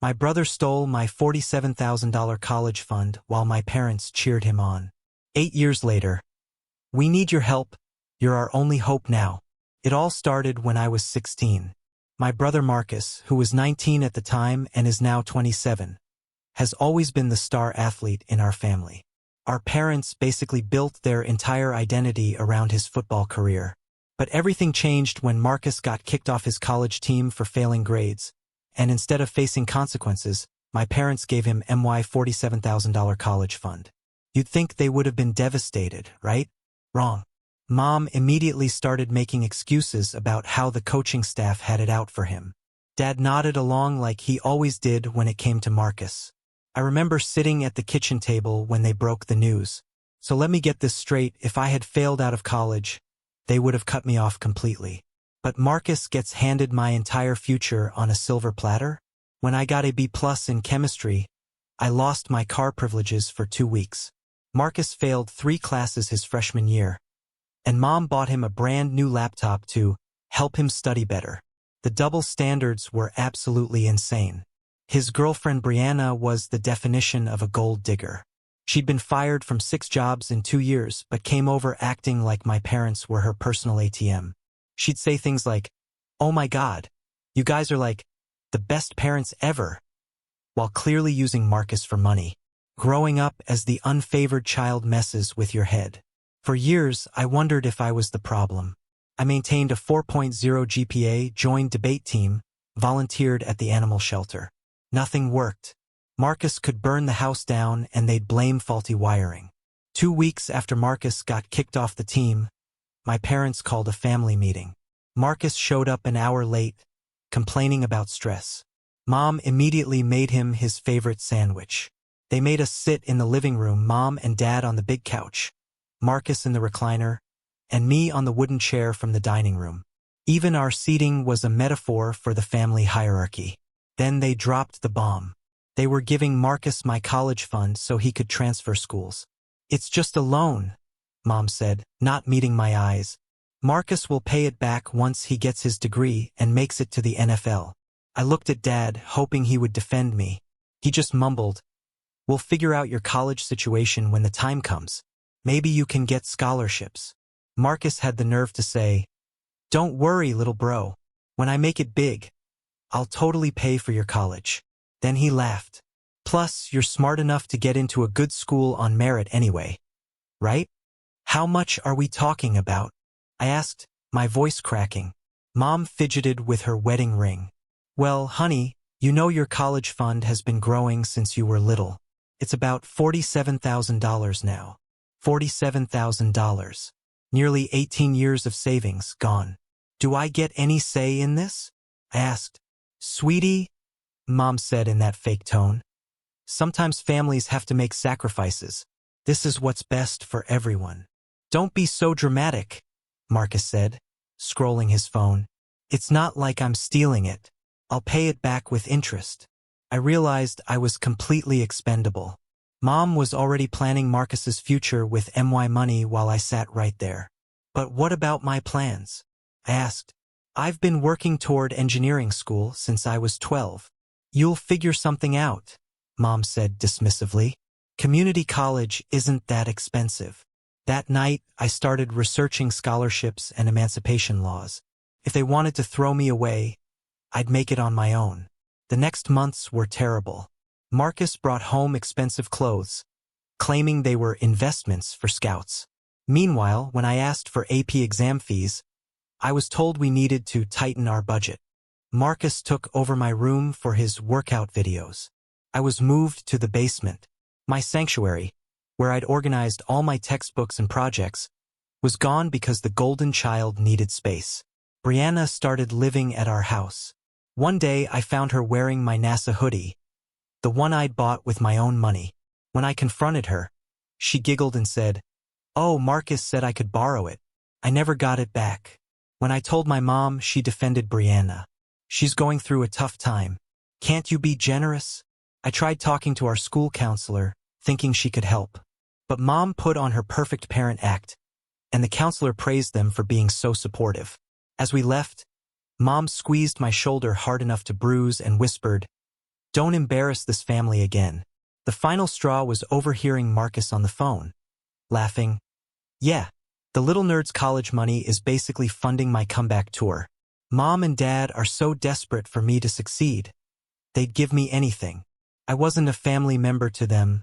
My brother stole my $47,000 college fund while my parents cheered him on. 8 years later. We need your help. You're our only hope now. It all started when I was 16. My brother Marcus, who was 19 at the time and is now 27, has always been the star athlete in our family. Our parents basically built their entire identity around his football career. But everything changed when Marcus got kicked off his college team for failing grades, and instead of facing consequences, my parents gave him my $47,000 college fund. You'd think they would have been devastated, right? Wrong. Mom immediately started making excuses about how the coaching staff had it out for him. Dad nodded along like he always did when it came to Marcus. I remember sitting at the kitchen table when they broke the news. So let me get this straight, if I had failed out of college, they would have cut me off completely. But Marcus gets handed my entire future on a silver platter? When I got a B+ in chemistry, I lost my car privileges for 2 weeks. Marcus failed 3 classes his freshman year, and Mom bought him a brand new laptop to help him study better. The double standards were absolutely insane. His girlfriend Brianna was the definition of a gold digger. She'd been fired from 6 jobs in 2 years, but came over acting like my parents were her personal ATM. She'd say things like, "Oh my God, you guys are like the best parents ever," while clearly using Marcus for money. Growing up as the unfavored child messes with your head. For years, I wondered if I was the problem. I maintained a 4.0 GPA, joined debate team, volunteered at the animal shelter. Nothing worked. Marcus could burn the house down and they'd blame faulty wiring. 2 weeks after Marcus got kicked off the team, my parents called a family meeting. Marcus showed up an hour late, complaining about stress. Mom immediately made him his favorite sandwich. They made us sit in the living room, Mom and Dad on the big couch, Marcus in the recliner, and me on the wooden chair from the dining room. Even our seating was a metaphor for the family hierarchy. Then they dropped the bomb. They were giving Marcus my college fund so he could transfer schools. "It's just a loan," Mom said, not meeting my eyes. "Marcus will pay it back once he gets his degree and makes it to the NFL. I looked at Dad, hoping he would defend me. He just mumbled, "We'll figure out your college situation when the time comes. Maybe you can get scholarships." Marcus had the nerve to say, "Don't worry, little bro. When I make it big, I'll totally pay for your college." Then he laughed. "Plus, you're smart enough to get into a good school on merit anyway, right? How much are we talking about?" I asked, my voice cracking. Mom fidgeted with her wedding ring. "Well, honey, you know your college fund has been growing since you were little. It's about $47,000 now. $47,000. Nearly 18 years of savings gone. Do I get any say in this?" I asked. "Sweetie," Mom said in that fake tone, "sometimes families have to make sacrifices. This is what's best for everyone." "Don't be so dramatic," Marcus said, scrolling his phone. "It's not like I'm stealing it. I'll pay it back with interest." I realized I was completely expendable. Mom was already planning Marcus's future with my money while I sat right there. "But what about my plans?" I asked. "I've been working toward engineering school since I was 12. "You'll figure something out," Mom said dismissively. "Community college isn't that expensive." That night, I started researching scholarships and emancipation laws. If they wanted to throw me away, I'd make it on my own. The next months were terrible. Marcus brought home expensive clothes, claiming they were investments for scouts. Meanwhile, when I asked for AP exam fees, I was told we needed to tighten our budget. Marcus took over my room for his workout videos. I was moved to the basement. My sanctuary, where I'd organized all my textbooks and projects, was gone because the golden child needed space. Brianna started living at our house. One day I found her wearing my NASA hoodie, the one I'd bought with my own money. When I confronted her, she giggled and said, "Oh, Marcus said I could borrow it. I never got it back." When I told my mom, she defended Brianna. "She's going through a tough time. Can't you be generous?" I tried talking to our school counselor, thinking she could help. But Mom put on her perfect parent act, and the counselor praised them for being so supportive. As we left, Mom squeezed my shoulder hard enough to bruise and whispered, Don't embarrass this family again. The final straw was overhearing Marcus on the phone, laughing. Yeah, the little nerd's college money is basically funding my comeback tour. Mom and Dad are so desperate for me to succeed. They'd give me anything. I wasn't a family member to them.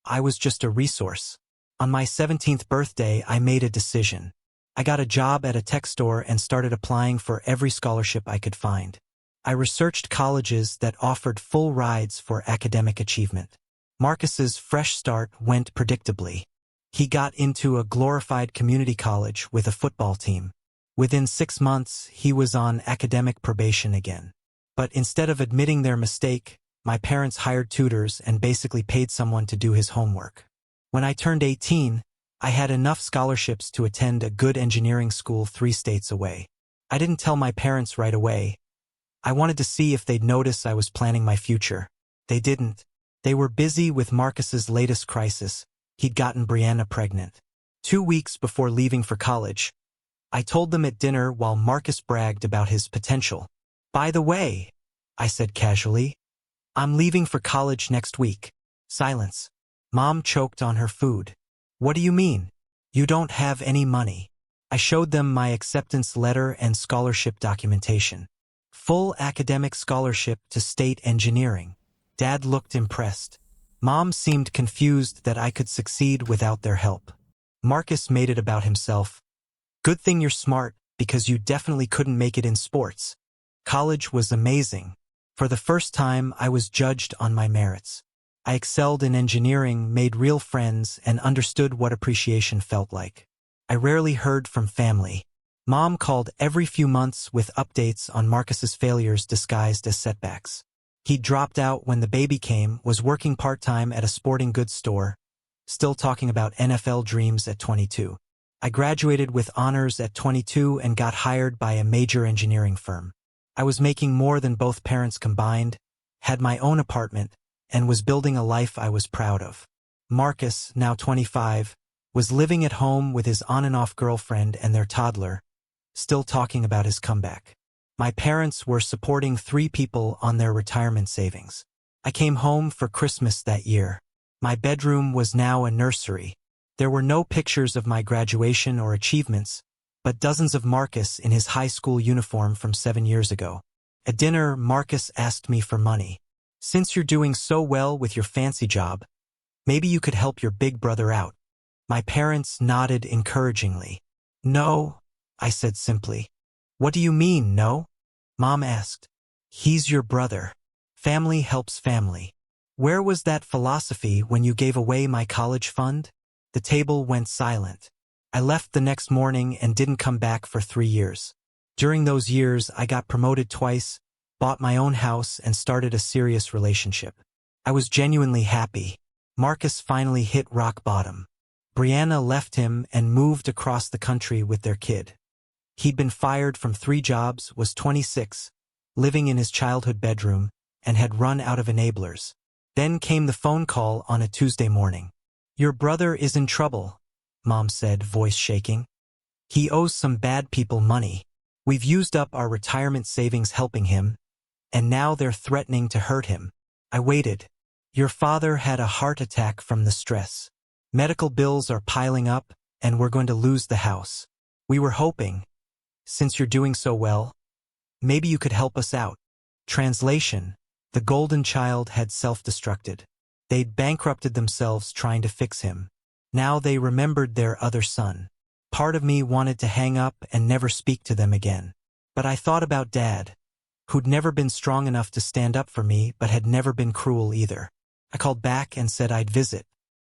I was just a resource. On my 17th birthday, I made a decision. I got a job at a tech store and started applying for every scholarship I could find. I researched colleges that offered full rides for academic achievement. Marcus's fresh start went predictably. He got into a glorified community college with a football team. Within 6 months, he was on academic probation again. But instead of admitting their mistake, my parents hired tutors and basically paid someone to do his homework. When I turned 18, I had enough scholarships to attend a good engineering school 3 states away. I didn't tell my parents right away. I wanted to see if they'd notice I was planning my future. They didn't. They were busy with Marcus's latest crisis. He'd gotten Brianna pregnant. 2 weeks before leaving for college, I told them at dinner while Marcus bragged about his potential. By the way, I said casually, I'm leaving for college next week. Silence. Mom choked on her food. What do you mean? You don't have any money. I showed them my acceptance letter and scholarship documentation. Full academic scholarship to state engineering. Dad looked impressed. Mom seemed confused that I could succeed without their help. Marcus made it about himself. Good thing you're smart, because you definitely couldn't make it in sports. College was amazing. For the first time, I was judged on my merits. I excelled in engineering, made real friends, and understood what appreciation felt like. I rarely heard from family. Mom called every few months with updates on Marcus's failures disguised as setbacks. He dropped out when the baby came, was working part-time at a sporting goods store, still talking about NFL dreams at 22. I graduated with honors at 22 and got hired by a major engineering firm. I was making more than both parents combined, had my own apartment, and was building a life I was proud of. Marcus, now 25, was living at home with his on-and-off girlfriend and their toddler, still talking about his comeback. My parents were supporting 3 people on their retirement savings. I came home for Christmas that year. My bedroom was now a nursery. There were no pictures of my graduation or achievements, but dozens of Marcus in his high school uniform from 7 years ago. At dinner, Marcus asked me for money. Since you're doing so well with your fancy job, maybe you could help your big brother out. My parents nodded encouragingly. No, I said simply. What do you mean, no? Mom asked. He's your brother. Family helps family. Where was that philosophy when you gave away my college fund? The table went silent. I left the next morning and didn't come back for 3 years. During those years, I got promoted twice, bought my own house, and started a serious relationship. I was genuinely happy. Marcus finally hit rock bottom. Brianna left him and moved across the country with their kid. He'd been fired from 3 jobs, was 26, living in his childhood bedroom, and had run out of enablers. Then came the phone call on a Tuesday morning. Your brother is in trouble, Mom said, voice shaking. He owes some bad people money. We've used up our retirement savings helping him, and now they're threatening to hurt him. I waited. Your father had a heart attack from the stress. Medical bills are piling up, and we're going to lose the house. We were hoping, since you're doing so well, maybe you could help us out. Translation: the golden child had self-destructed. They'd bankrupted themselves trying to fix him. Now they remembered their other son. Part of me wanted to hang up and never speak to them again. But I thought about Dad, who'd never been strong enough to stand up for me but had never been cruel either. I called back and said I'd visit.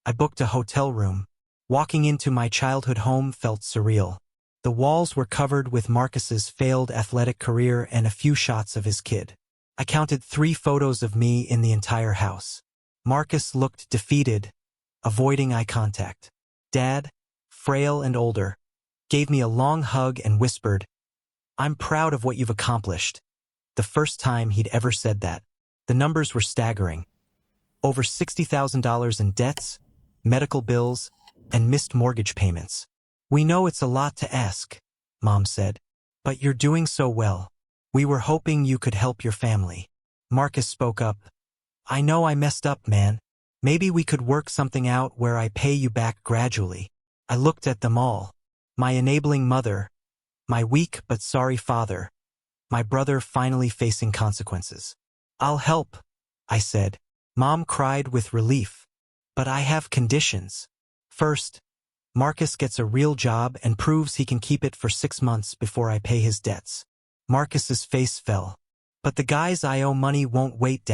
I booked a hotel room. Walking into my childhood home felt surreal. The walls were covered with Marcus's failed athletic career and a few shots of his kid. I counted 3 photos of me in the entire house. Marcus looked defeated, avoiding eye contact. Dad, frail and older, gave me a long hug and whispered, I'm proud of what you've accomplished. The first time he'd ever said that. The numbers were staggering. Over $60,000 in debts, medical bills, and missed mortgage payments. We know it's a lot to ask, Mom said, but you're doing so well. We were hoping you could help your family. Marcus spoke up. I know I messed up, man. Maybe we could work something out where I pay you back gradually. I looked at them all. My enabling mother, my weak but sorry father, my brother finally facing consequences. I'll help, I said. Mom cried with relief. But I have conditions. First, Marcus gets a real job and proves he can keep it for 6 months before I pay his debts. Marcus's face fell. But the guys I owe money won't wait.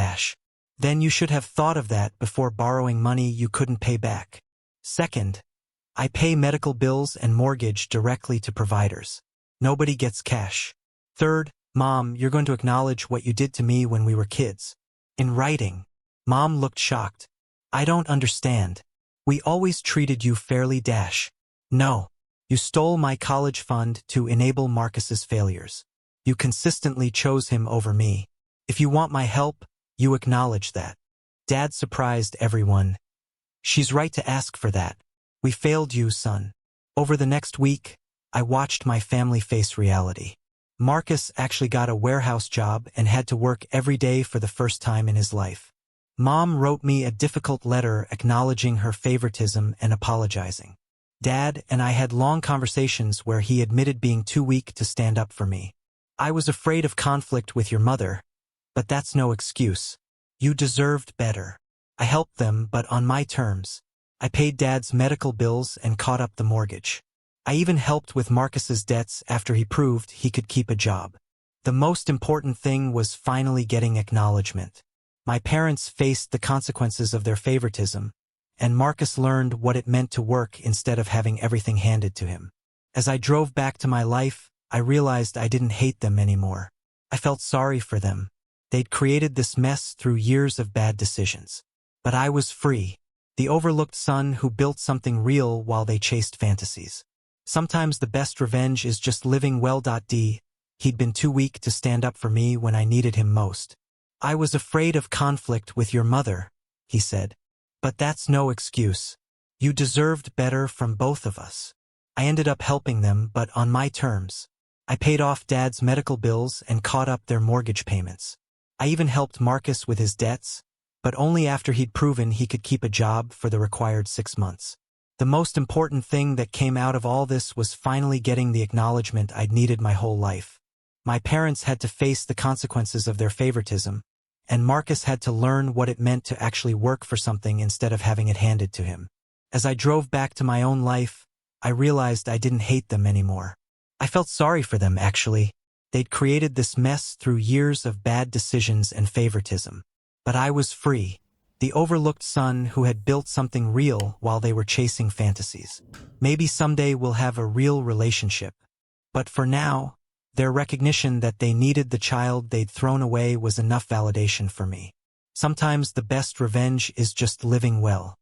Then you should have thought of that before borrowing money you couldn't pay back. Second, I pay medical bills and mortgage directly to providers. Nobody gets cash. Third, Mom, you're going to acknowledge what you did to me when we were kids. In writing. Mom looked shocked. I don't understand. We always treated you fairly. No. You stole my college fund to enable Marcus's failures. You consistently chose him over me. If you want my help, you acknowledge that. Dad surprised everyone. She's right to ask for that. We failed you, son. Over the next week, I watched my family face reality. Marcus actually got a warehouse job and had to work every day for the first time in his life. Mom wrote me a difficult letter acknowledging her favoritism and apologizing. Dad and I had long conversations where he admitted being too weak to stand up for me. I was afraid of conflict with your mother, but that's no excuse. You deserved better. I helped them, but on my terms. I paid Dad's medical bills and caught up the mortgage. I even helped with Marcus's debts after he proved he could keep a job. The most important thing was finally getting acknowledgement. My parents faced the consequences of their favoritism, and Marcus learned what it meant to work instead of having everything handed to him. As I drove back to my life, I realized I didn't hate them anymore. I felt sorry for them. They'd created this mess through years of bad decisions. But I was free, the overlooked son who built something real while they chased fantasies. Sometimes the best revenge is just living well. He'd been too weak to stand up for me when I needed him most. I was afraid of conflict with your mother, he said. But that's no excuse. You deserved better from both of us. I ended up helping them, but on my terms. I paid off Dad's medical bills and caught up their mortgage payments. I even helped Marcus with his debts, but only after he'd proven he could keep a job for the required 6 months. The most important thing that came out of all this was finally getting the acknowledgement I'd needed my whole life. My parents had to face the consequences of their favoritism, and Marcus had to learn what it meant to actually work for something instead of having it handed to him. As I drove back to my own life, I realized I didn't hate them anymore. I felt sorry for them, actually. They'd created this mess through years of bad decisions and favoritism. But I was free, the overlooked son who had built something real while they were chasing fantasies. Maybe someday we'll have a real relationship. But for now, their recognition that they needed the child they'd thrown away was enough validation for me. Sometimes the best revenge is just living well.